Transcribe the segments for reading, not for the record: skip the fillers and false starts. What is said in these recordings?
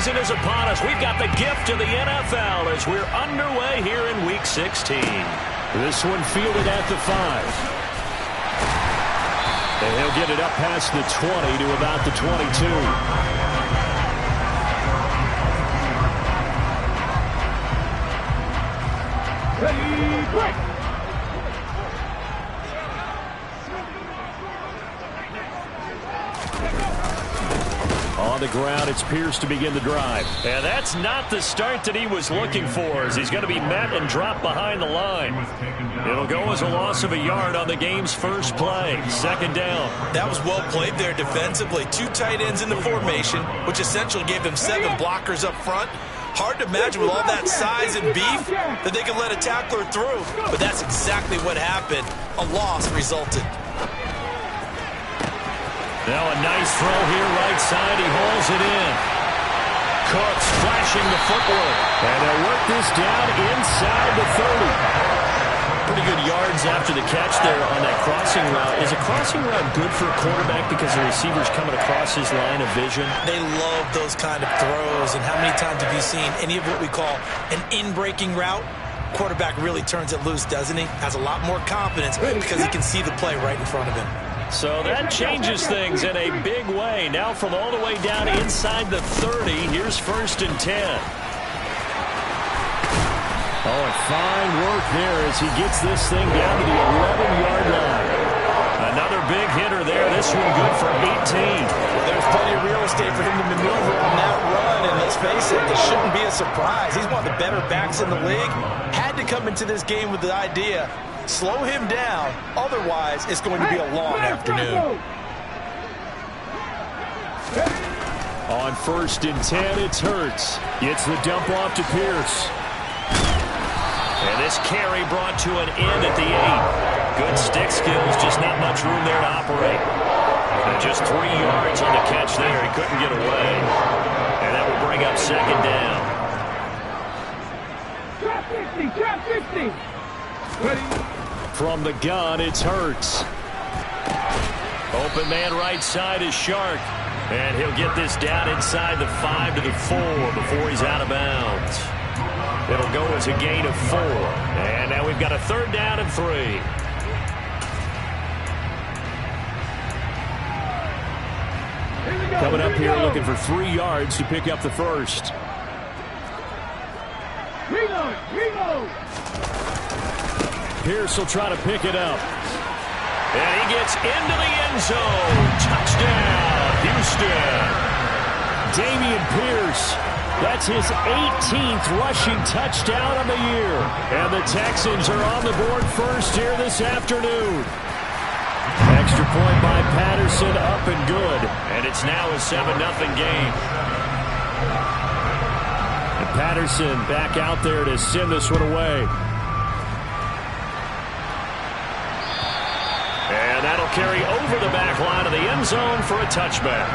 season is upon us. We've got the gift of the NFL as we're underway here in Week 16. This one fielded at the 5. And he'll get it up past the 20 to about the 22. Ready, break! On the ground, it's Pierce to begin the drive. And that's not the start that he was looking for, as he's going to be met and dropped behind the line. It'll go as a loss of a yard on the game's first play. Second down. That was well played there defensively. 2 tight ends in the formation, which essentially gave them 7 blockers up front. Hard to imagine with all that size and beef that they can let a tackler through. But that's exactly what happened. A loss resulted. Now a nice throw here right side. He hauls it in. Cooks flashing the footwork. And they'll work this down inside the 30. Pretty good yards after the catch there on that crossing route. Is a crossing route good for a quarterback because the receiver's coming across his line of vision? They love those kind of throws. And how many times have you seen any of what we call an in-breaking route? Quarterback really turns it loose, doesn't he? Has a lot more confidence because he can see the play right in front of him. So that changes things in a big way. Now from all the way down inside the 30, here's 1st and 10. Oh, and fine work there as he gets this thing down to the 11-yard line. Another big hitter there. This one good for 18. Well, there's plenty of real estate for him to maneuver on that run. And let's face it, it shouldn't be a surprise. He's one of the better backs in the league. Had to come into this game with the idea, slow him down. Otherwise, it's going to be a long afternoon. On 1st and 10, it's Hurts. Gets the dump off to Pierce. And this carry brought to an end at the 8. Good stick skills, just not much room there to operate. And just 3 yards on the catch there. He couldn't get away. And that will bring up 2nd down. Trap 50! Ready? From the gun, it's Hurts. Open man right side is Shark. And he'll get this down inside the 5 to the 4 before he's out of bounds. It'll go as a gain of 4. And now we've got a 3rd down and 3. Coming up here looking for 3 yards to pick up the first. Reload! Pierce will try to pick it up. And he gets into the end zone. Touchdown, Houston. Dameon Pierce. That's his 18th rushing touchdown of the year. And the Texans are on the board first here this afternoon. Extra point by Patterson, up and good. And it's now a 7-0 game. And Patterson back out there to send this one away. And that'll carry over the back line of the end zone for a touchback.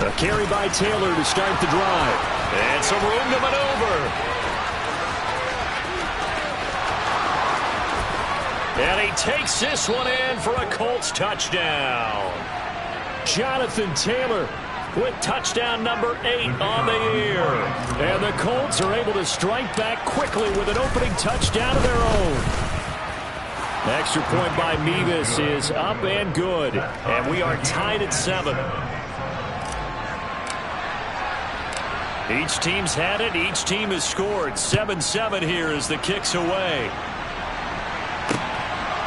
A carry by Taylor to start the drive. And some room to maneuver. And he takes this one in for a Colts touchdown. Jonathan Taylor with touchdown number 8 on the year. And the Colts are able to strike back quickly with an opening touchdown of their own. Extra point by Mevis is up and good. And we are tied at 7. Each team's had it. Each team has scored. 7-7 here as the kick's away.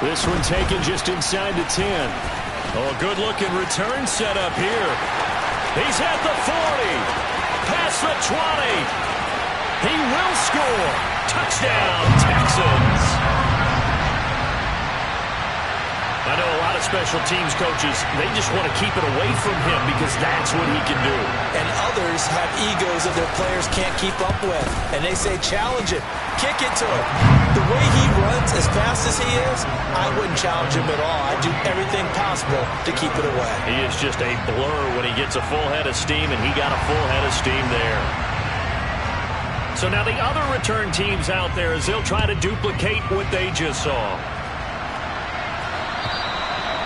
This one taken just inside the 10. Oh, a good-looking return set up here. He's at the 40. Past the 20. He will score. Touchdown, Texans. I know a lot of special teams coaches, they just want to keep it away from him because that's what he can do. And others have egos that their players can't keep up with. And they say, challenge it. Kick it to him. The way he runs as fast as he is, I wouldn't challenge him at all. I'd do everything possible to keep it away. He is just a blur when he gets a full head of steam, and he got a full head of steam there. So now the other return teams out there as they'll try to duplicate what they just saw.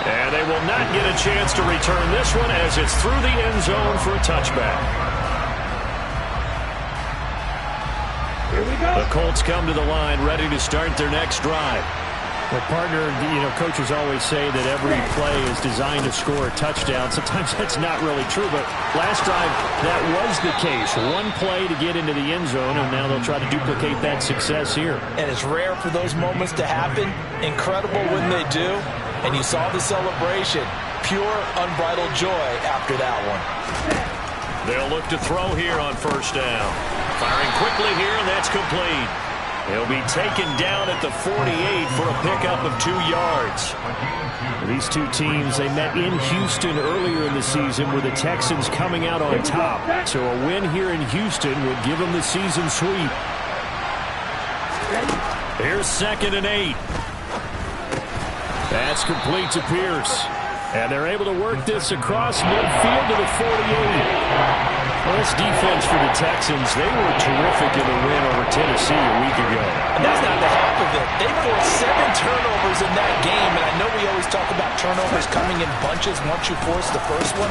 And they will not get a chance to return this one as it's through the end zone for a touchback. Here we go. The Colts come to the line ready to start their next drive. Well, partner, coaches always say that every play is designed to score a touchdown. Sometimes that's not really true, but last drive, that was the case. One play to get into the end zone, and now they'll try to duplicate that success here. And it's rare for those moments to happen. Incredible when they do. And you saw the celebration. Pure, unbridled joy after that one. They'll look to throw here on first down. Firing quickly here, and that's complete. He'll be taken down at the 48 for a pickup of 2 yards. These two teams, they met in Houston earlier in the season with the Texans coming out on top. So a win here in Houston would give them the season sweep. Here's 2nd and 8. That's complete to Pierce. And they're able to work this across midfield to the 48. Well, this defense for the Texans, they were terrific in the win over Tennessee a week ago. And that's not the half of it. They forced 7 turnovers in that game, and I know we always talk about turnovers coming in bunches once you force the first one.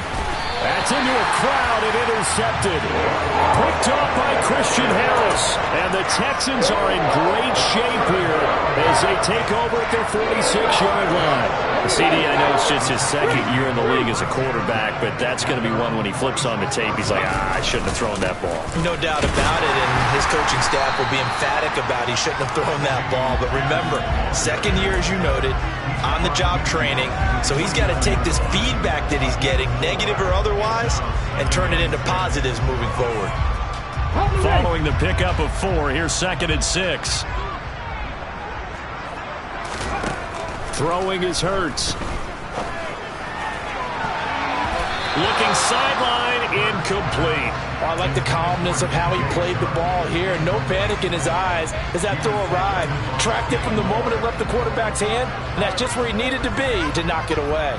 That's into a crowd and intercepted. Picked off by Christian Harris. And the Texans are in great shape here as they take over at their 46-yard line. CD, I know it's just his 2nd year in the league as a quarterback, but that's going to be one when he flips on the tape. He's like, I shouldn't have thrown that ball. No doubt about it, and his coaching staff will be emphatic about he shouldn't have thrown that ball. But remember, 2nd year, as you noted, on-the-job training, so he's got to take this feedback that he's getting, negative or otherwise, and turn it into positives moving forward. Following the pickup of 4, here's 2nd and 6. Throwing is Hurts. Looking sideline, incomplete. I like the calmness of how he played the ball here. No panic in his eyes as that throw arrived. Tracked it from the moment it left the quarterback's hand, and that's just where he needed to be to knock it away.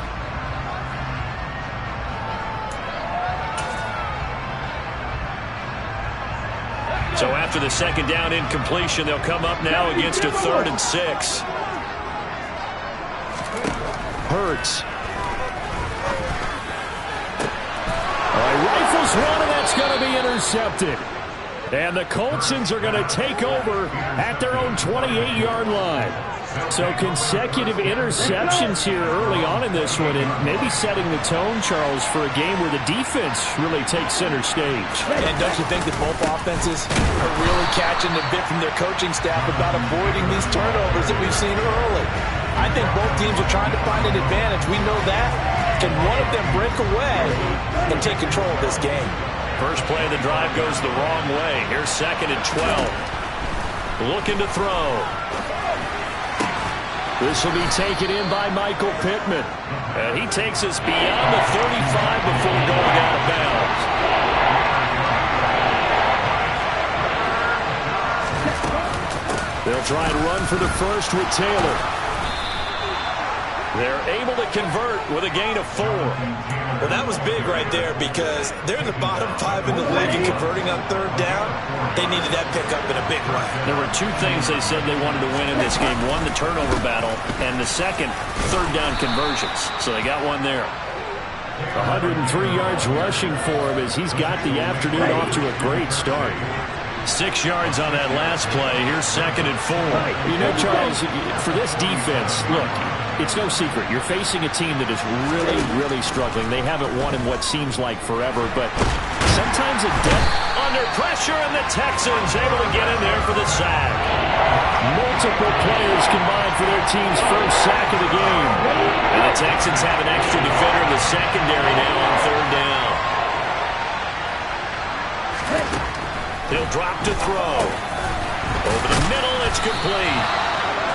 So after the 2nd down incompletion, they'll come up now against a 3rd and 6. Hurts. Rifles one, and that's going to be intercepted. And the Coltsons are going to take over at their own 28-yard line. So consecutive interceptions here early on in this one, and maybe setting the tone, Charles, for a game where the defense really takes center stage. And don't you think that both offenses are really catching the bit from their coaching staff about avoiding these turnovers that we've seen early? I think both teams are trying to find an advantage. We know that. Can one of them break away and take control of this game? First play of the drive goes the wrong way. Here's 2nd and 12. Looking to throw. This will be taken in by Michael Pittman. And he takes us beyond the 35 before going out of bounds. They'll try and run for the first with Taylor. They're able to convert with a gain of 4. Well, that was big right there because they're in the bottom 5 in the league and converting on 3rd down. They needed that pickup in a big way. There were 2 things they said they wanted to win in this game. One, the turnover battle, and the second, 3rd down conversions. So they got one there. 103 yards rushing for him as he's got the afternoon off to a great start. 6 yards on that last play. Here's 2nd and 4. You know, Charles, for this defense, look, it's no secret. You're facing a team that is really, really struggling. They haven't won in what seems like forever, but sometimes a depth under pressure, and the Texans able to get in there for the sack. Multiple players combined for their team's first sack of the game. And the Texans have an extra defender in the secondary now on 3rd down. He'll drop to throw. Over the middle, it's complete.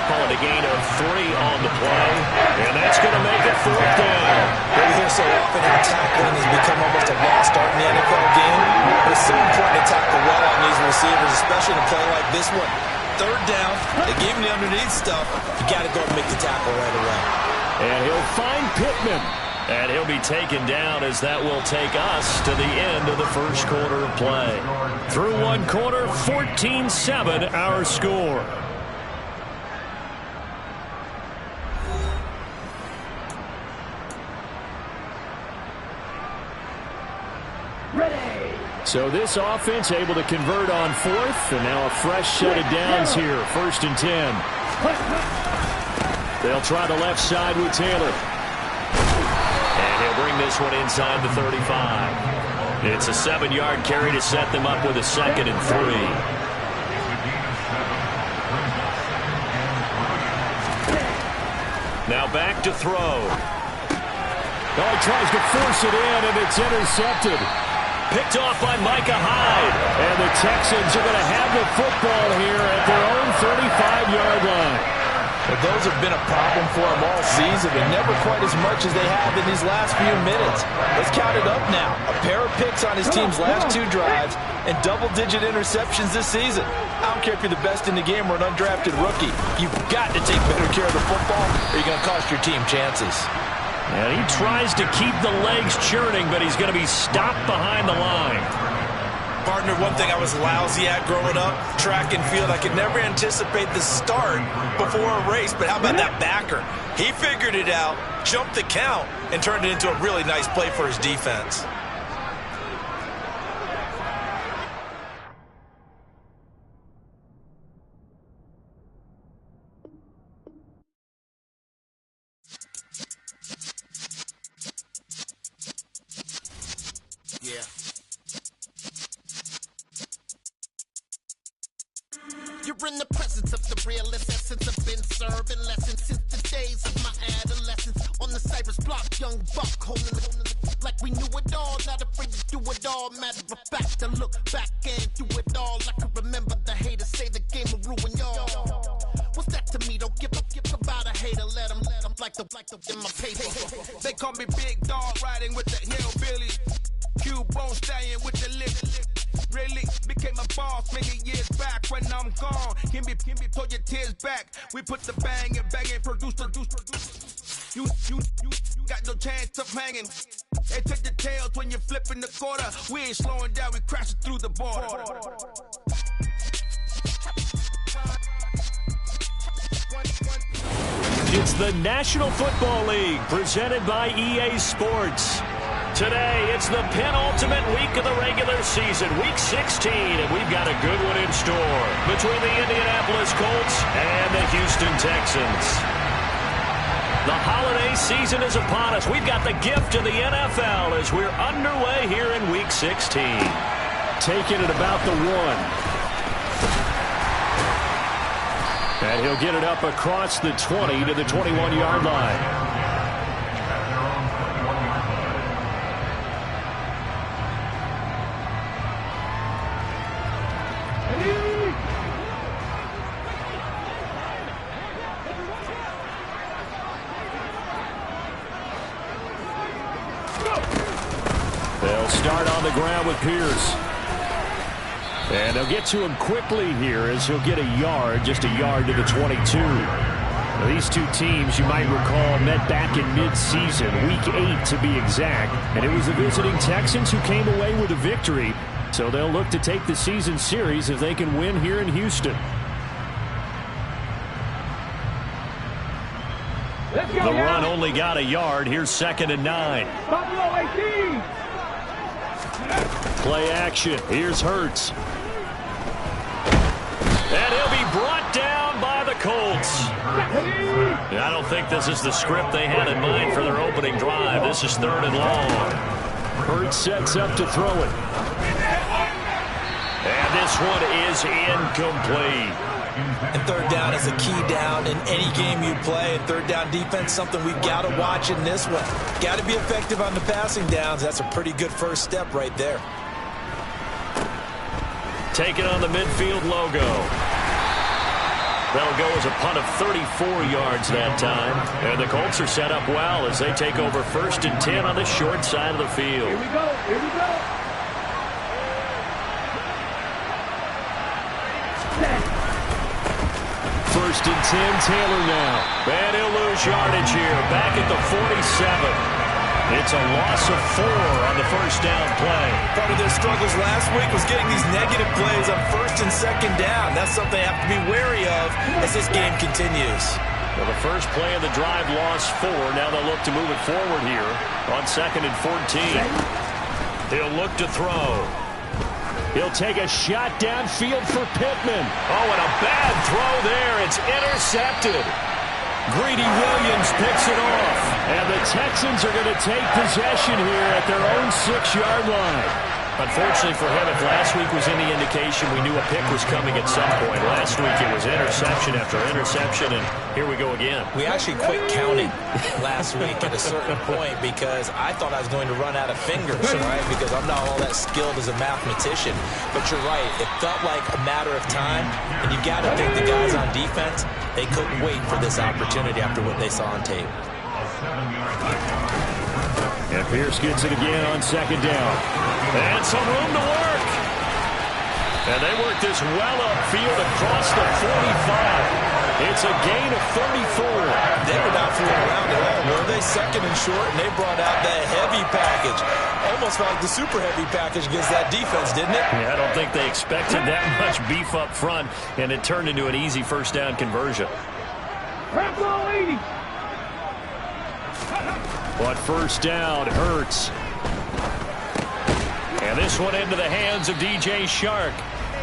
Calling a gain of 3 on the play. And that's going to make it 4th down. We hear so often how tackling has become almost a lost art in the NFL game. But it's so important to tackle well on these receivers, especially in a play like this one. 3rd down, they gave him the underneath stuff. You got to go and make the tackle right away. And he'll find Pittman. And he'll be taken down as that will take us to the end of the first quarter of play. Through one quarter, 14-7 our score. So this offense able to convert on fourth, and now a fresh set of downs here, 1st and 10. They'll try the left side with Taylor. And he'll bring this one inside the 35. It's a 7-yard carry to set them up with a 2nd and 3. Now back to throw. Oh, he tries to force it in, and it's intercepted. Picked off by Micah Hyde. And the Texans are going to have the football here at their own 35-yard line. But those have been a problem for them all season, and never quite as much as they have in these last few minutes. Let's count it up now. A pair of picks on his team's last 2 drives and double-digit interceptions this season. I don't care if you're the best in the game or an undrafted rookie. You've got to take better care of the football, or you're going to cost your team chances. And he tries to keep the legs churning, but he's going to be stopped behind the line. Partner, one thing I was lousy at growing up, track and field. I could never anticipate the start before a race, but how about that backer? He figured it out, jumped the count, and turned it into a really nice play for his defense. Yeah. You're in the presence of the realest essence. I've been serving lessons since the days of my adolescence. On the Cypress block, young buck holding it like we knew it all. Not afraid to do it all. Matter of fact, I look back and do it all. I can remember the haters say the game will ruin y'all. What's that to me? Don't give about a hater. Let them like the in my paper. They call me Big Dog, riding with the hillbillies. Q-Bone stallion with the lip. Really became a boss many years back. When I'm gone, can be pull your tears back. We put the bang and produce. You got no chance of hanging. They take the tails when you're flipping the quarter. We ain't slowing down, we crashing through the border. It's the National Football League presented by EA Sports. Today, it's the penultimate week of the regular season, week 16, and we've got a good one in store between the Indianapolis Colts and the Houston Texans. The holiday season is upon us. We've got the gift of the NFL as we're underway here in week 16. Taking it about the 1. And he'll get it up across the 20 to the 21-yard line. They'll start on the ground with Pierce. And they'll get to him quickly here as he'll get a yard, just a yard to the 22. Now, these two teams, you might recall, met back in mid-season, week 8 to be exact. And it was the visiting Texans who came away with a victory. So they'll look to take the season series if they can win here in Houston. The run only got a yard. Here's 2nd and 9. Play action. Here's Hurts. And he'll be brought down by the Colts. I don't think this is the script they had in mind for their opening drive. This is 3rd and long. Hurts sets up to throw it. And this one is incomplete. And 3rd down is a key down in any game you play. And 3rd down defense, something we've got to watch in this one. Got to be effective on the passing downs. That's a pretty good first step right there. Taking on the midfield logo. That'll go as a punt of 34 yards that time. And the Colts are set up well as they take over 1st and 10 on the short side of the field. Here we go. Here we go. First and 10, Taylor now. And he'll lose yardage here, back at the 47. It's a loss of 4 on the first down play. Part of their struggles last week was getting these negative plays on first and second down. That's something they have to be wary of as this game continues. Well, the first play of the drive lost 4. Now they'll look to move it forward here on 2nd and 14. He'll look to throw. He'll take a shot downfield for Pittman. Oh, and a bad throw there. It's intercepted. Greedy Williams picks it off. And the Texans are going to take possession here at their own 6-yard line. Unfortunately for him, if last week was any indication, we knew a pick was coming at some point. Last week it was interception after interception, and here we go again. We actually quit counting last week at a certain point because I thought I was going to run out of fingers, right? Because I'm not all that skilled as a mathematician. But you're right. It felt like a matter of time, and you got to think the guys on defense, they couldn't wait for this opportunity after what they saw on tape. And Pierce gets it again on 2nd down. And some room to work. And they work this well upfield across the 45. It's a gain of 34. They were not fooling around at all, were they? 2nd and short, and they brought out that heavy package. Almost felt like the super heavy package against that defense, didn't it? Yeah, I don't think they expected that much beef up front, and it turned into an easy first down conversion. But first down hurts. And this one into the hands of DJ Shark.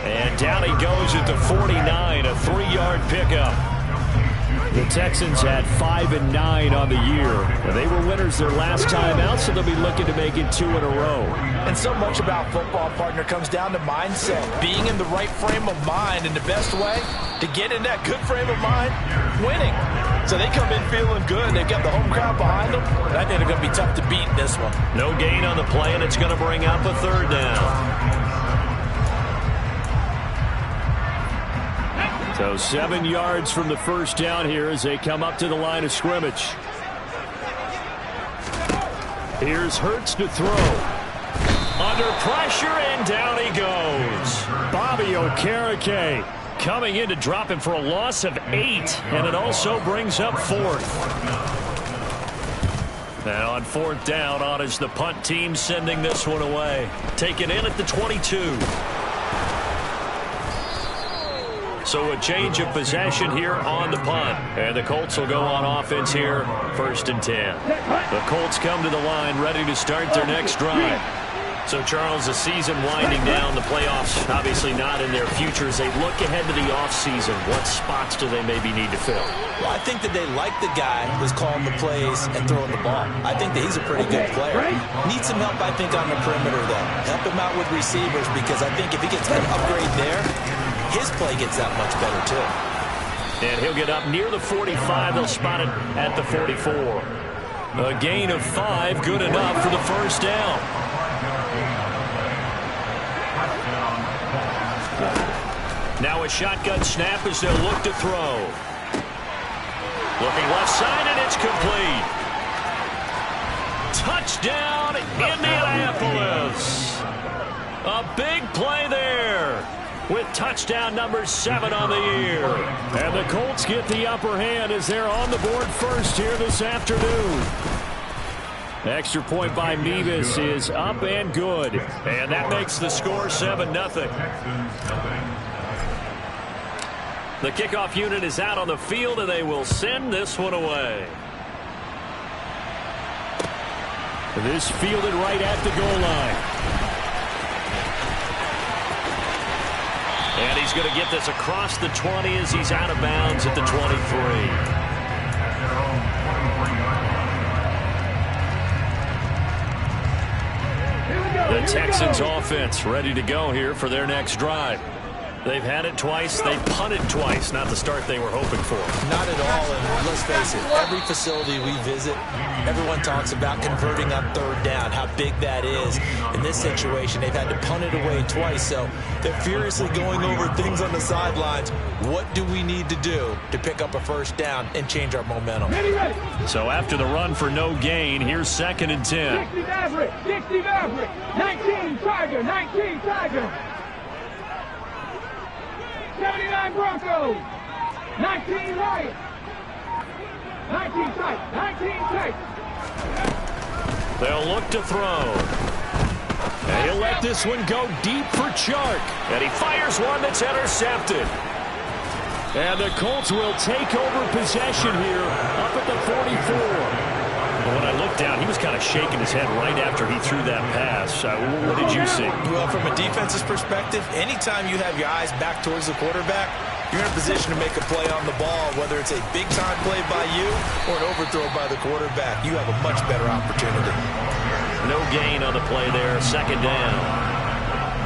And down he goes at the 49, a 3-yard pickup. The Texans had 5 and 9 on the year. They were winners their last time out, so they'll be looking to make it 2 in a row. And so much about football, partner, comes down to mindset. Being in the right frame of mind, and the best way to get in that good frame of mind, winning. So they come in feeling good. They've got the home crowd behind them. And I think they're going to be tough to beat in this one. No gain on the play, and it's going to bring up a 3rd down. So 7 yards from the first down here as they come up to the line of scrimmage. Here's Hurts to throw. Under pressure, and down he goes. Bobby Okereke coming in to drop him for a loss of 8, and it also brings up 4th. Now on 4th down, on is the punt team sending this one away. Taken in at the 22. So a change of possession here on the punt. And the Colts will go on offense here, 1st and 10. The Colts come to the line ready to start their next drive. So, Charles, the season winding down, the playoffs obviously not in their future. As they look ahead to the offseason, what spots do they maybe need to fill? Well, I think that they like the guy who's calling the plays and throwing the ball. I think that he's a pretty good player. Needs some help, I think, on the perimeter, though. Help him out with receivers, because I think if he gets an upgrade there, his play gets that much better, too. And he'll get up near the 45. They'll spot it at the 44. A gain of 5, good enough for the first down. Now a shotgun snap as they'll look to throw. Looking left side, and it's complete. Touchdown, Indianapolis. A big play there with touchdown number 7 on the year. And the Colts get the upper hand as they're on the board first here this afternoon. Extra point by Mevis is up and good. And that makes the score 7-0. The kickoff unit is out on the field, and they will send this one away. This fielded right at the goal line. And he's going to get this across the 20 as he's out of bounds at the 23. The Texans offense ready to go here for their next drive. They've had it twice. They've punted twice. Not the start they were hoping for. Not at all. And let's face it, every facility we visit, everyone talks about converting on 3rd down, how big that is. In this situation, they've had to punt it away twice. So they're furiously going over things on the sidelines. What do we need to do to pick up a first down and change our momentum? So after the run for no gain, here's 2nd and 10. 60 Maverick, 60 Maverick, 19 Tiger, 19 Tiger. 79 Broncos, 19 Lions, 19 tight, 19 tight. They'll look to throw. And he'll let this one go deep for Chark. And he fires one that's intercepted. And the Colts will take over possession here up at the 44. When I looked down, he was kind of shaking his head right after he threw that pass. What did you see? Well, from a defense's perspective, anytime you have your eyes back towards the quarterback, you're in a position to make a play on the ball, whether it's a big-time play by you or an overthrow by the quarterback. You have a much better opportunity. No gain on the play there, second down.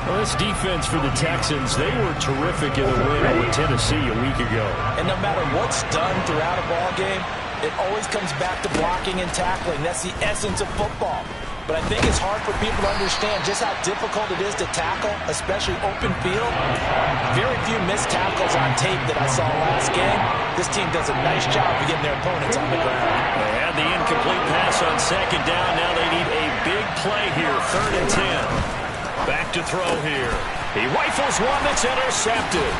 Well, this defense for the Texans, they were terrific in the win over Tennessee a week ago. And no matter what's done throughout a ball game, it always comes back to blocking and tackling. That's the essence of football. But I think it's hard for people to understand just how difficult it is to tackle, especially open field. Very few missed tackles on tape that I saw last game. This team does a nice job of getting their opponents on the ground. They had the incomplete pass on second down. Now they need a big play here, 3rd and 10. Back to throw here. He rifles one that's intercepted.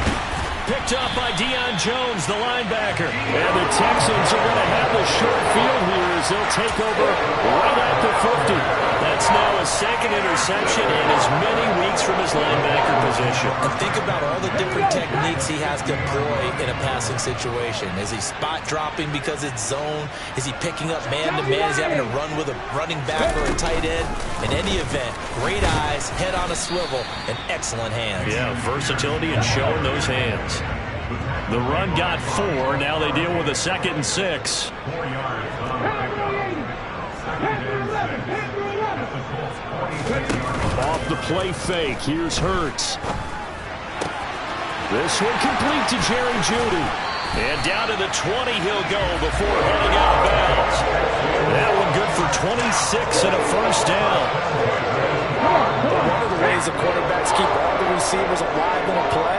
Picked up by Deion Jones, the linebacker. And the Texans are going to have a short field here as they'll take over right at the 50. That's now a second interception in as many weeks from his linebacker position. And think about all the different techniques he has to employ in a passing situation. Is he spot dropping because it's zone? Is he picking up man-to-man? Is he having to run with a running back or a tight end? In any event, great eyes, head on a swivel, and excellent hands. Yeah, versatility and showing those hands. The run got 4. Now they deal with a 2nd and 6. Off the play fake. Here's Hurts. This one complete to Jerry Jeudy. And down to the 20 he'll go before heading out of bounds. That one good for 26 and a first down. One of the ways the quarterbacks keep all the receivers alive in a play,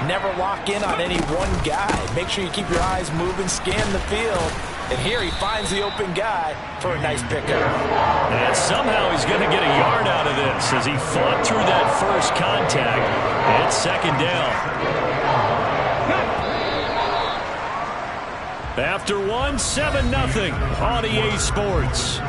never lock in on any one guy. Make sure you keep your eyes moving, scan the field. And here he finds the open guy for a nice pickup. And somehow he's going to get a yard out of this as he fought through that first contact. It's second down. After 1, 7-0 on EA Sports.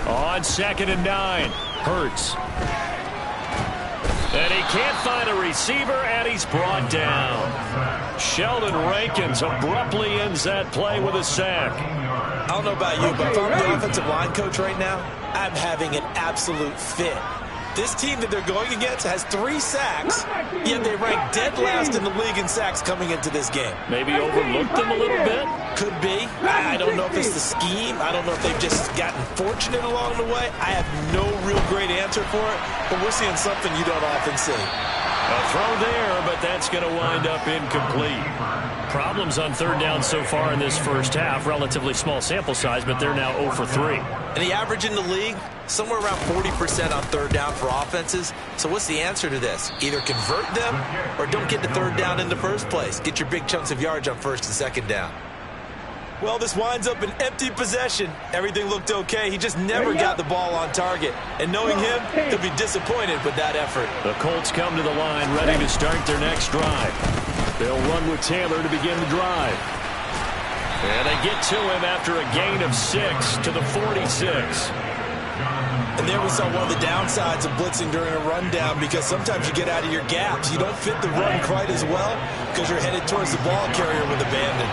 On 2nd and 9, Hurts. And he can't find a receiver, and he's brought down. Sheldon Rankins abruptly ends that play with a sack. I don't know about you, but if I'm the offensive line coach right now, I'm having an absolute fit. This team that they're going against has 3 sacks, yet they rank dead last in the league in sacks coming into this game. Maybe overlooked them a little bit? Could be. I don't know if it's the scheme. I don't know if they've just gotten fortunate along the way. I have no real great answer for it, but we're seeing something you don't often see. A throw there, but that's going to wind up incomplete. Problems on 3rd down so far in this first half. Relatively small sample size, but they're now 0 for 3. And the average in the league, somewhere around 40% on 3rd down for offenses. So what's the answer to this? Either convert them or don't get to 3rd down in the first place. Get your big chunks of yards on 1st and 2nd down. Well, this winds up an empty possession. Everything looked okay. He just never got the ball on target. And knowing him, he'll be disappointed with that effort. The Colts come to the line ready to start their next drive. They'll run with Taylor to begin the drive. And they get to him after a gain of 6 to the 46. And there we saw one of the downsides of blitzing during a rundown, because sometimes you get out of your gaps. You don't fit the run quite as well because you're headed towards the ball carrier with abandon.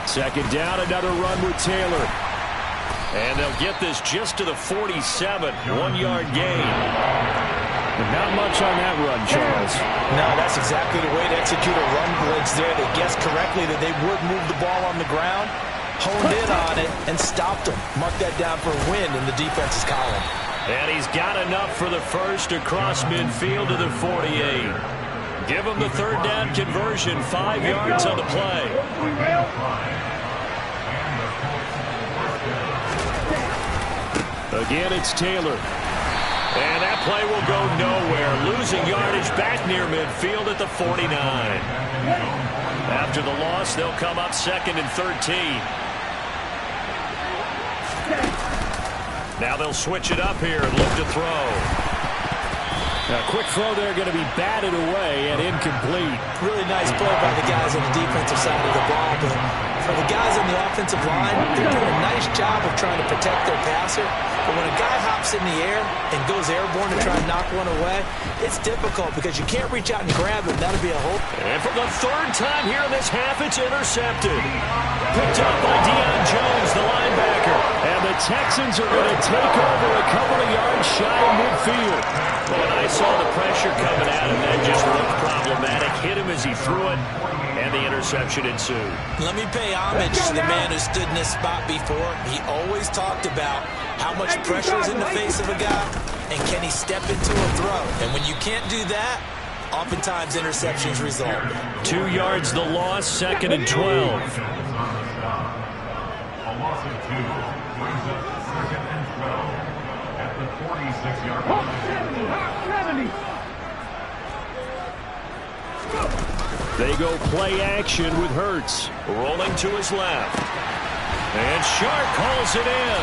2nd down, another run with Taylor. And they'll get this just to the 47, 1-yard gain. But not much on that run, Charles. No, that's exactly the way to execute a run blitz there. They guessed correctly that they would move the ball on the ground, honed in on it, and stopped them. Mark that down for a win in the defense's column. And he's got enough for the first across midfield to the 48. Give him the 3rd down conversion, 5 yards on the play. Again, it's Taylor. And that play will go nowhere. Losing yardage back near midfield at the 49. After the loss, they'll come up 2nd and 13. Now they'll switch it up here and look to throw. A quick throw there going to be batted away and incomplete. Really nice play by the guys on the defensive side of the ball, but for the guys on the offensive line, they're doing a nice job of trying to protect their passer. But when a guy hops in the air and goes airborne to try and knock one away, it's difficult because you can't reach out and grab him. That'll be a hope. And for the 3rd time here in this half, it's intercepted. Picked up by Deion Jones, the linebacker. And the Texans are going to take over a couple of yards shy of midfield. Well, when I saw the pressure coming at him, that just looked problematic. Hit him as he threw it, and the interception ensued. Let me pay homage to the man who stood in this spot before. He always talked about how much pressure is in the face of a guy, and can he step into a throw. And when you can't do that, oftentimes interceptions result. 2 yards the loss, 2nd and 12. A loss of 2 brings up 2nd and 12 at the 46-yard line. 70. They go play action with Hurts. Rolling to his left. And Sharp calls it in.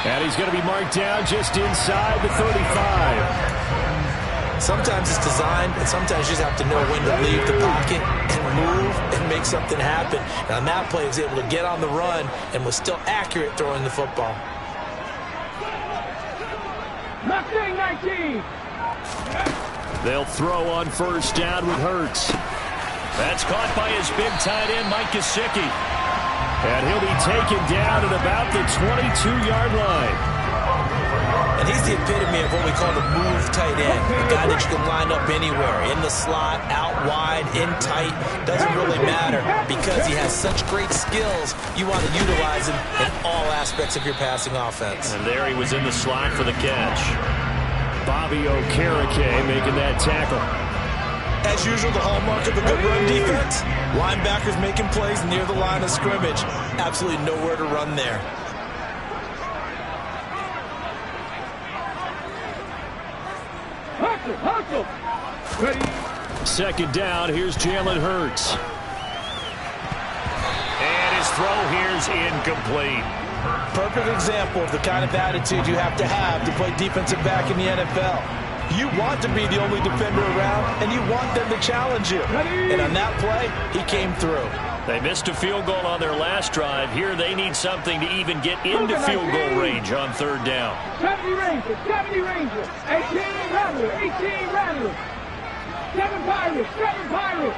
And he's going to be marked down just inside the 35. Sometimes it's designed, and sometimes you just have to know when to leave the pocket and move and make something happen. And on that play, he was able to get on the run and was still accurate throwing the football. Mustang 19. They'll throw on 1st down with Hurts. That's caught by his big tight end, Mike Gesicki. And he'll be taken down at about the 22-yard line. And he's the epitome of what we call the move tight end. A guy that you can line up anywhere, in the slot, out wide, in tight. Doesn't really matter because he has such great skills. You want to utilize him in all aspects of your passing offense. And there he was in the slot for the catch. Bobby Okereke making that tackle. As usual, the hallmark of a good run defense. Linebackers making plays near the line of scrimmage. Absolutely nowhere to run there. Hustle. Ready. 2nd down, here's Jalen Hurts. And his throw here's incomplete. Perfect example of the kind of attitude you have to play defensive back in the NFL. You want to be the only defender around, and you want them to challenge you. And on that play, he came through. They missed a field goal on their last drive. Here they need something to even get into field goal range on 3rd down. 70 Rangers, 70 Rangers, 18 Rattlers, 18 Rattlers, 7 Pirates, 7 Pirates.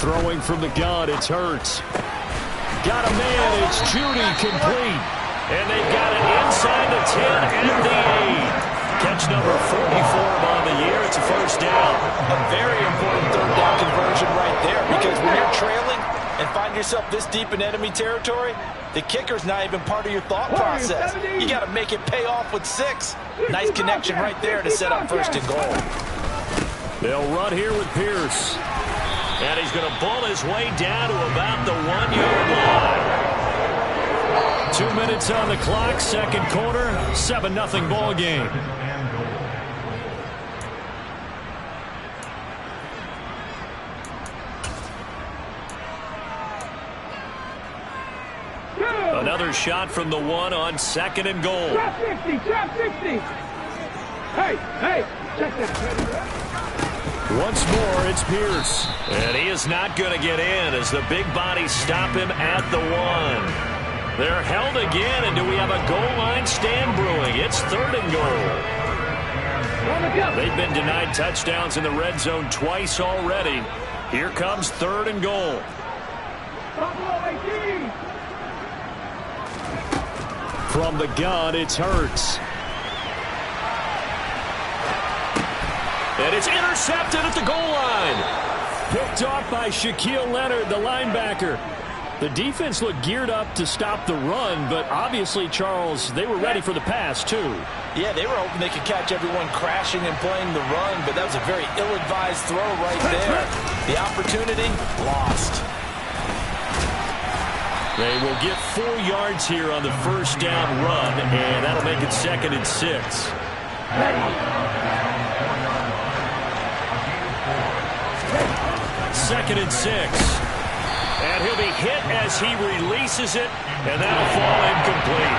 Throwing from the gun, it's Hurts. Got a man, it's Judy, complete. And they've got it inside the 10 and the 8. Catch number 44 on the year. It's a 1st down. A very important 3rd down conversion right there, because when you're trailing and find yourself this deep in enemy territory, the kicker's not even part of your thought process. You got to make it pay off with 6. Nice connection right there to set up 1st and goal. They'll run here with Pierce. And he's going to bull his way down to about the 1-yard line. 2 minutes on the clock, 2nd quarter, 7-0 ball game. Another shot from the 1 on 2nd and goal. Trap 60, trap 60. Hey, check that. Once more, it's Pierce. And he is not going to get in as the big bodies stop him at the 1. They're held again, and do we have a goal line stand brewing? It's 3rd and goal. They've been denied touchdowns in the red zone twice already. Here comes 3rd and goal. From the gun, it's Hurts. And it's intercepted at the goal line. Picked off by Shaquille Leonard, the linebacker. The defense looked geared up to stop the run, but obviously, Charles, they were ready for the pass, too. Yeah, they were hoping they could catch everyone crashing and playing the run, but that was a very ill-advised throw right there. The opportunity, lost. They will get 4 yards here on the 1st down run, and that'll make it 2nd and 6. Second and 6. And he'll be hit as he releases it, and that'll fall incomplete.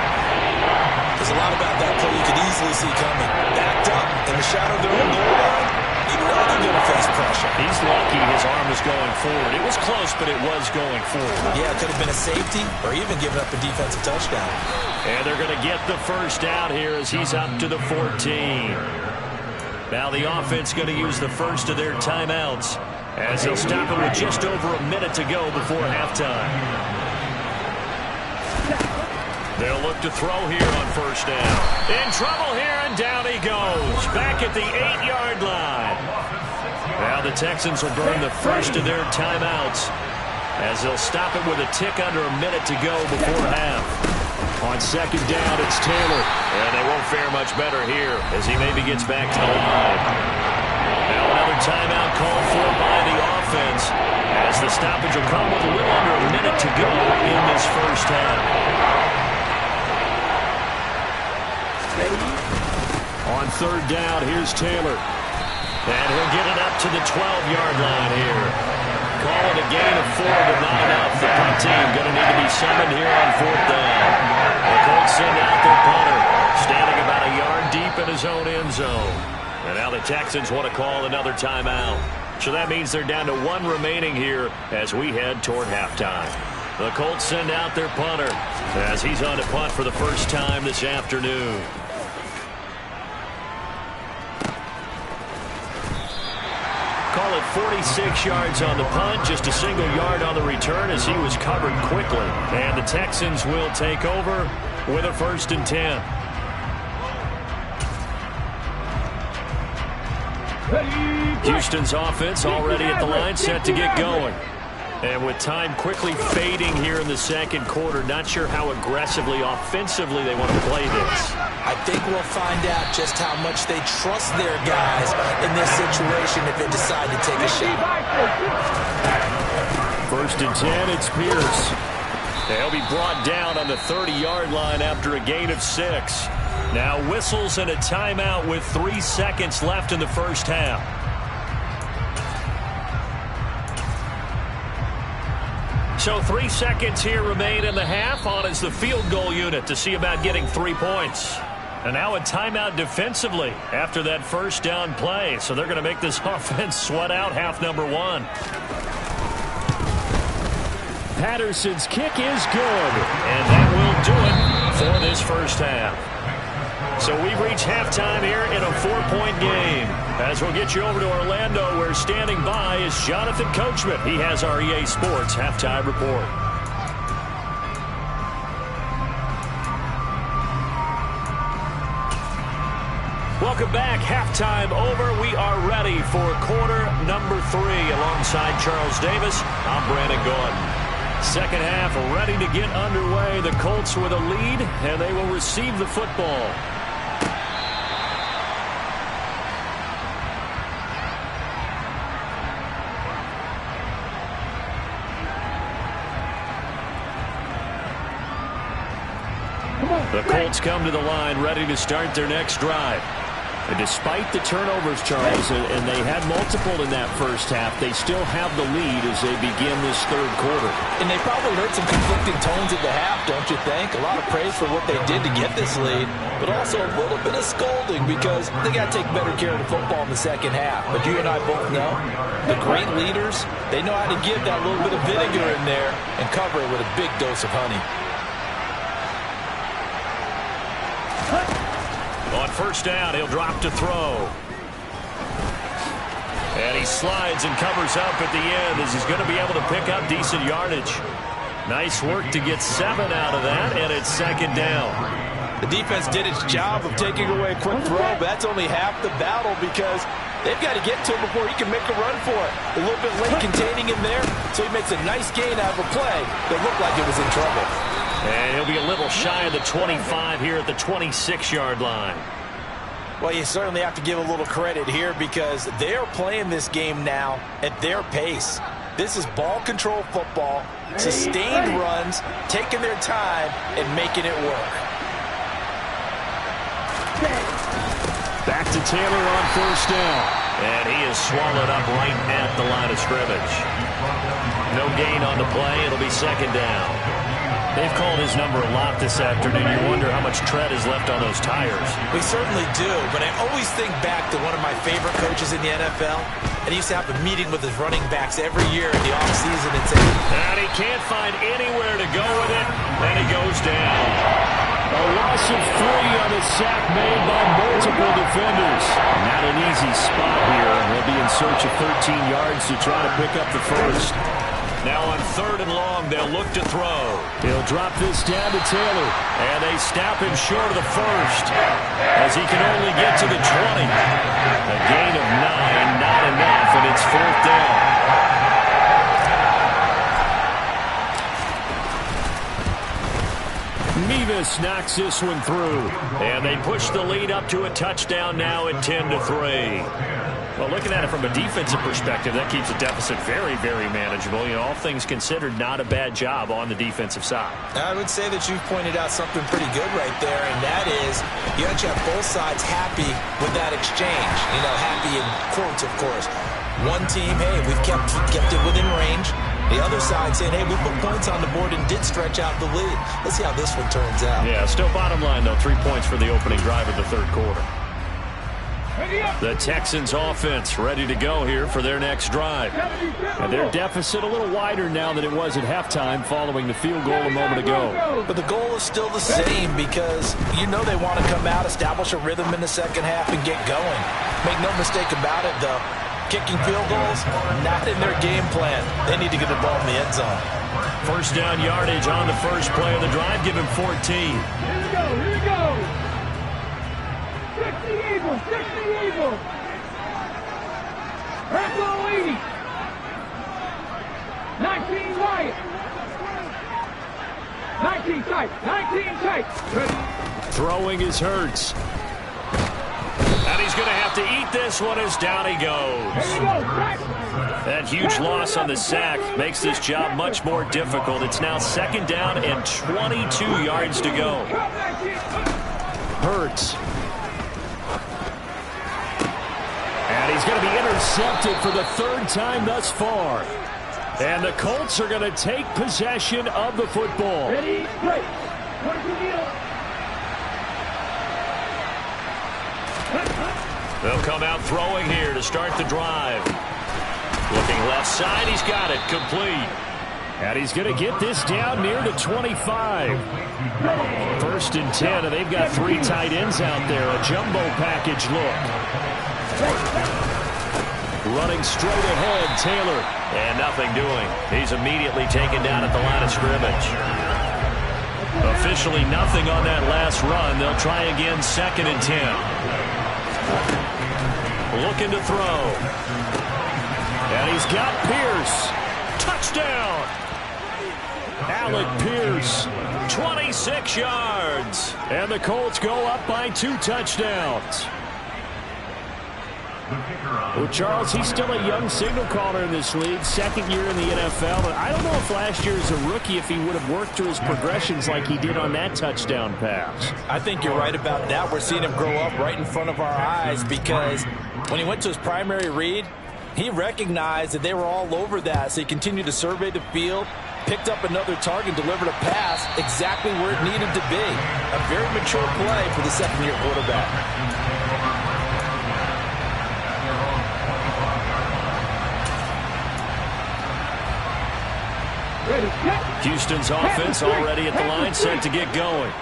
There's a lot about that play you could easily see coming. Backed up in the shadow of their own goal line. You know they're going to face pressure. He's lucky his arm was going forward. It was close, but it was going forward. Yeah, it could have been a safety or even given up a defensive touchdown. And they're going to get the first out here as he's up to the 14. Now the offense going to use the first of their timeouts as they'll stop it with just over a minute to go before halftime. They'll look to throw here on first down. In trouble here, and down he goes. Back at the 8-yard line. Now the Texans will burn the first of their timeouts as they'll stop it with a tick under a minute to go before half. On second down, it's Taylor. And they won't fare much better here as he maybe gets back to the line. Now another timeout called for by the offense as the stoppage will come with a little under a minute to go in this first half. On third down, here's Taylor. And he'll get it up to the 12-yard line here. Call it a gain of 4, but not enough. The punt team going to need to be summoned here on fourth down. The Colts send out their punter, standing about a yard deep in his own end zone. And now the Texans want to call another timeout. So that means they're down to 1 remaining here as we head toward halftime. The Colts send out their punter as he's on to punt for the first time this afternoon. Call it 46 yards on the punt, just a single yard on the return as he was covered quickly. And the Texans will take over with a 1st and 10. Houston's offense already at the line, set to get going. And with time quickly fading here in the second quarter, not sure how aggressively, offensively they want to play this. I think we'll find out just how much they trust their guys in this situation if they decide to take a shot. 1st and 10, it's Pierce. They'll be brought down on the 30-yard line after a gain of 6. Now whistles and a timeout with 3 seconds left in the first half. So 3 seconds here remain in the half. On is the field goal unit to see about getting 3 points. And now a timeout defensively after that first down play. So they're going to make this offense sweat out half number 1. Patterson's kick is good. And that will do it for this first half. So we've reached halftime here in a 4-point game. As we'll get you over to Orlando, where standing by is Jonathan Coachman. He has our EA Sports Halftime Report. Welcome back. Halftime over. We are ready for quarter number 3. Alongside Charles Davis, I'm Brandon Gordon. Second half ready to get underway. The Colts with a lead, and they will receive the football. The Colts come to the line ready to start their next drive. And despite the turnovers, Charles, and they had multiple in that first half, they still have the lead as they begin this third quarter. And they probably heard some conflicting tones at the half, don't you think? A lot of praise for what they did to get this lead, but also a little bit of scolding because they got to take better care of the football in the second half. But you and I both know the great leaders, they know how to give that little bit of vinegar in there and cover it with a big dose of honey. On first down, he'll drop to throw. And he slides and covers up at the end as he's going to be able to pick up decent yardage. Nice work to get 7 out of that, and it's second down. The defense did its job of taking away a quick throw, but that's only half the battle because they've got to get to him before he can make a run for it. A little bit late containing him there, so he makes a nice gain out of a play that looked like it was in trouble. And he'll be a little shy of the 25 here at the 26-yard line. Well, you certainly have to give a little credit here because they're playing this game now at their pace. This is ball control football, sustained runs, taking their time and making it work. to Taylor on first down. And he is swallowed up right at the line of scrimmage. No gain on the play. It'll be second down. They've called his number a lot this afternoon. You wonder how much tread is left on those tires. We certainly do, but I always think back to one of my favorite coaches in the NFL, and he used to have a meeting with his running backs every year in the offseason and say, and he can't find anywhere to go with it, and he goes down. A loss of 3 on a sack made by multiple defenders. Not an easy spot here. They'll be in search of 13 yards to try to pick up the first. Now on 3rd and long, they'll look to throw. He'll drop this down to Taylor. And they stop him short of the first, as he can only get to the 20. A gain of 9, not enough, and it's 4th down. Mevis knocks this one through. And they push the lead up to a touchdown now at 10-3. Well, looking at it from a defensive perspective, that keeps the deficit very, very manageable. You know, all things considered, not a bad job on the defensive side. I would say that you've pointed out something pretty good right there, and that is you actually have both sides happy with that exchange. You know, happy in quotes, of course. One team, hey, we've kept it within range. The other side saying, hey, we put points on the board and did stretch out the lead. Let's see how this one turns out. Yeah, still bottom line, though, 3 points for the opening drive of the 3rd quarter. The Texans offense ready to go here for their next drive. And their deficit a little wider now than it was at halftime following the field goal a moment ago. But the goal is still the same because you know they want to come out, establish a rhythm in the second half, and get going. Make no mistake about it, though. Kicking field goals, not in their game plan. They need to get the ball in the end zone. First down yardage on the first play of the drive. Give him 14. Here we go. 60 Eagles, 60 Eagles. Purple 80. 19 Wyatt. 19 tight, 19 tight. Throwing is Hurts. And he's going to have to eat this one as down he goes. That huge loss on the sack makes this job much more difficult. It's now 2nd down and 22 yards to go. Hurts. And he's going to be intercepted for the 3rd time thus far. And the Colts are going to take possession of the football. Ready, break. They'll come out throwing here to start the drive. Looking left side, he's got it, complete. And he's going to get this down near the 25. 1st and 10, and they've got 3 tight ends out there. A jumbo package look. Running straight ahead, Taylor. And nothing doing. He's immediately taken down at the line of scrimmage. Officially nothing on that last run. They'll try again 2nd and 10. Looking to throw. And he's got Pierce. Touchdown! Alec Pierce. 26 yards. And the Colts go up by 2 touchdowns. Well, Charles, he's still a young signal caller in this league, 2nd year in the NFL. But I don't know if last year as a rookie, if he would have worked through his progressions like he did on that touchdown pass. I think you're right about that. We're seeing him grow up right in front of our eyes because when he went to his primary read, he recognized that they were all over that. So he continued to survey the field, picked up another target, delivered a pass exactly where it needed to be. A very mature play for the 2nd-year quarterback. Houston's offense already at the line, set to get going.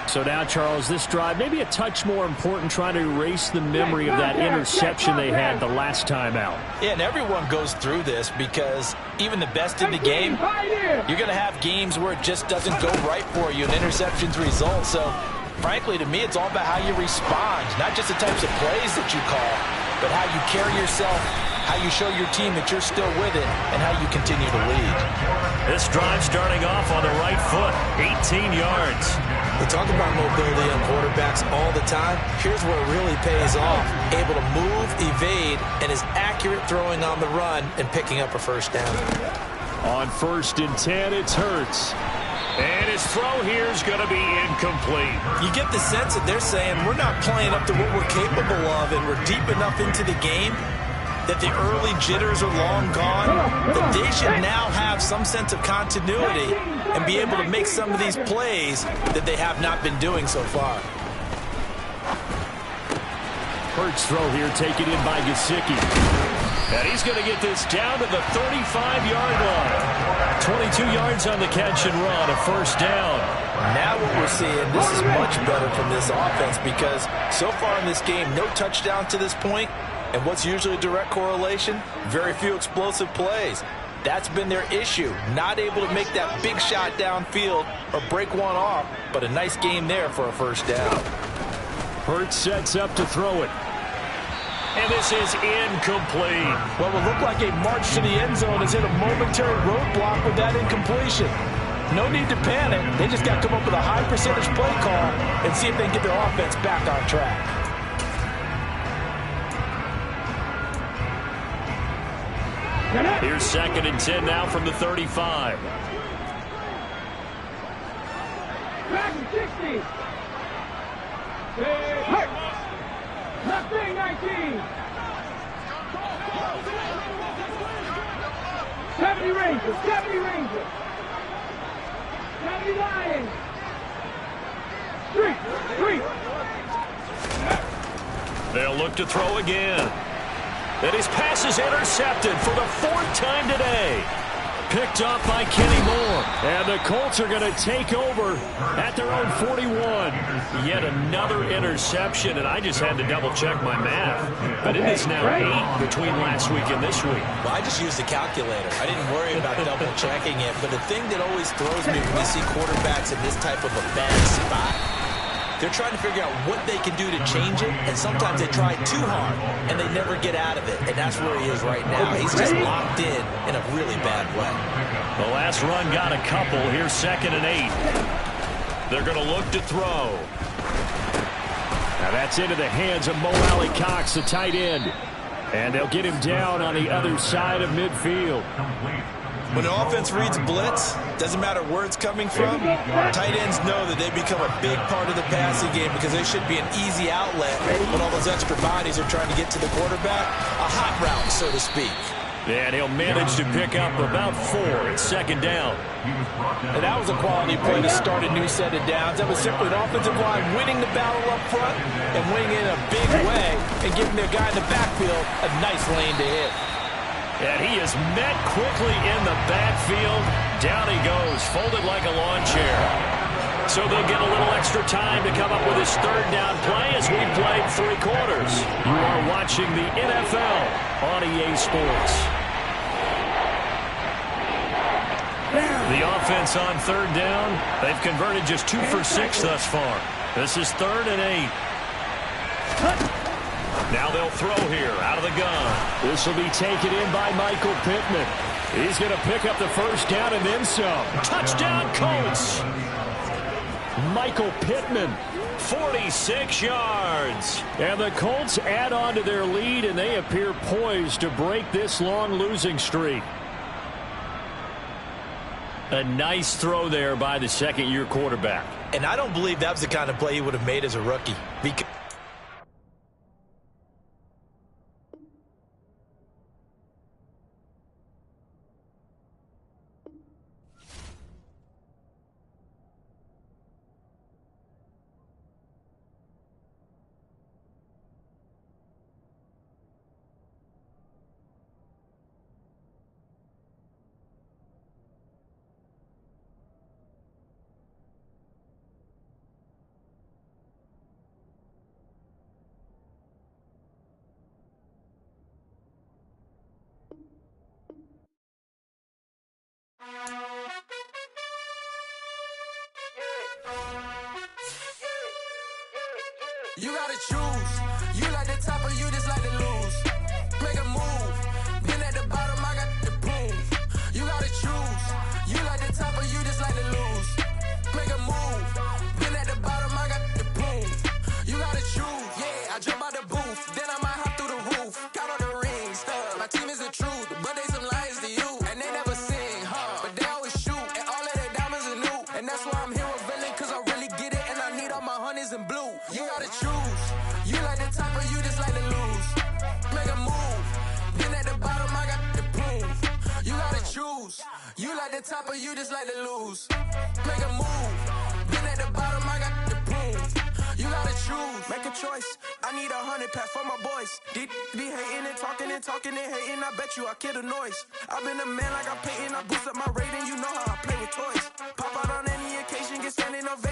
So now, Charles, this drive, maybe a touch more important, trying to erase the memory of that interception they had the last time out. Yeah, and everyone goes through this because even the best in the game, you're going to have games where it just doesn't go right for you and interceptions result. So, frankly, to me, it's all about how you respond, not just the types of plays that you call, but how you carry yourself, how you show your team that you're still with it, and how you continue to lead. This drive starting off on the right foot, 18 yards. We talk about mobility on quarterbacks all the time. Here's where it really pays off. Able to move, evade, and is accurate throwing on the run and picking up a 1st down. On 1st and 10, it's Hurts. And his throw here is going to be incomplete. You get the sense that they're saying we're not playing up to what we're capable of, and we're deep enough into the game that the early jitters are long gone, that they should now have some sense of continuity and be able to make some of these plays that they have not been doing so far. Hurts throw here taken in by Gesicki. And he's going to get this down to the 35-yard line. 22 yards on the catch and run, a first down. Now what we're seeing, this is much better from this offense because so far in this game, no touchdown to this point. And what's usually a direct correlation? Very few explosive plays. That's been their issue. Not able to make that big shot downfield or break one off, but a nice game there for a first down. Hurts sets up to throw it. And this is incomplete. What would look like a march to the end zone has hit a momentary roadblock with that incompletion. No need to panic. They just got to come up with a high percentage play call and see if they can get their offense back on track. Here's 2nd and 10 now from the 35. Back to 60. Nothing, 19. 70 Rangers, 70 Rangers. 70 Lions. Three. They'll look to throw again. And his pass is intercepted for the 4th time today. Picked off by Kenny Moore. And the Colts are going to take over at their own 41. Yet another interception, and I just had to double-check my math. But it is now 8 between last week and this week. Well, I just used the calculator. I didn't worry about double-checking it. But the thing that always throws me when you see quarterbacks in this type of a bad spot, they're trying to figure out what they can do to change it, and sometimes they try too hard, and they never get out of it. And that's where he is right now. He's just locked in a really bad way. The last run got a couple. Here's 2nd and 8. They're going to look to throw. Now that's into the hands of Mo Alley Cox, the tight end. And they'll get him down on the other side of midfield. When the offense reads blitz, doesn't matter where it's coming from, tight ends know that they become a big part of the passing game because they should be an easy outlet when all those extra bodies are trying to get to the quarterback. A hot route, so to speak. And he'll manage to pick up about 4. It's 2nd down. And that was a quality play to start a new set of downs. That was simply an offensive line winning the battle up front and winning in a big way and giving their guy in the backfield a nice lane to hit. And he is met quickly in the backfield. Down he goes, folded like a lawn chair. So they'll get a little extra time to come up with his 3rd down play as we played 3 quarters. You are watching the NFL on EA Sports. The offense on 3rd down, they've converted just 2 for 6 thus far. This is 3rd and 8. Now they'll throw here out of the gun. This will be taken in by Michael Pittman. He's going to pick up the first down and then some. Touchdown, Colts! Michael Pittman, 46 yards. And the Colts add on to their lead, and they appear poised to break this long losing streak. A nice throw there by the 2nd-year quarterback. And I don't believe that was the kind of play he would have made as a rookie. Because you gotta choose. You like the top or you just like to lose. Make a move. Been at the bottom, I got the proof. You gotta choose. You like the top or you just like to lose. Make a move. Been at the bottom, I got the proof. You gotta choose. Yeah, I jump out the booth. Then I might hop through the roof. Got on the ring, stuff. My team is the truth, but they some liars to you. And they never sing, huh? But they always shoot. And all of their diamonds are new. And that's niggas in blue. You gotta choose. You like the top or you just like to lose. Make a move. Been at the bottom, I got the proof. You gotta choose. You like the top or you just like to lose. Make a move. Been at the bottom, I got the proof. You gotta choose. Make a choice. I need 100 pack for my boys. Be hating and talking and hating. I bet you I kill the noise. I've been a man like I'm Peyton. I boost up my rating. You know how I play with toys. Pop out on any occasion, get standing ovation.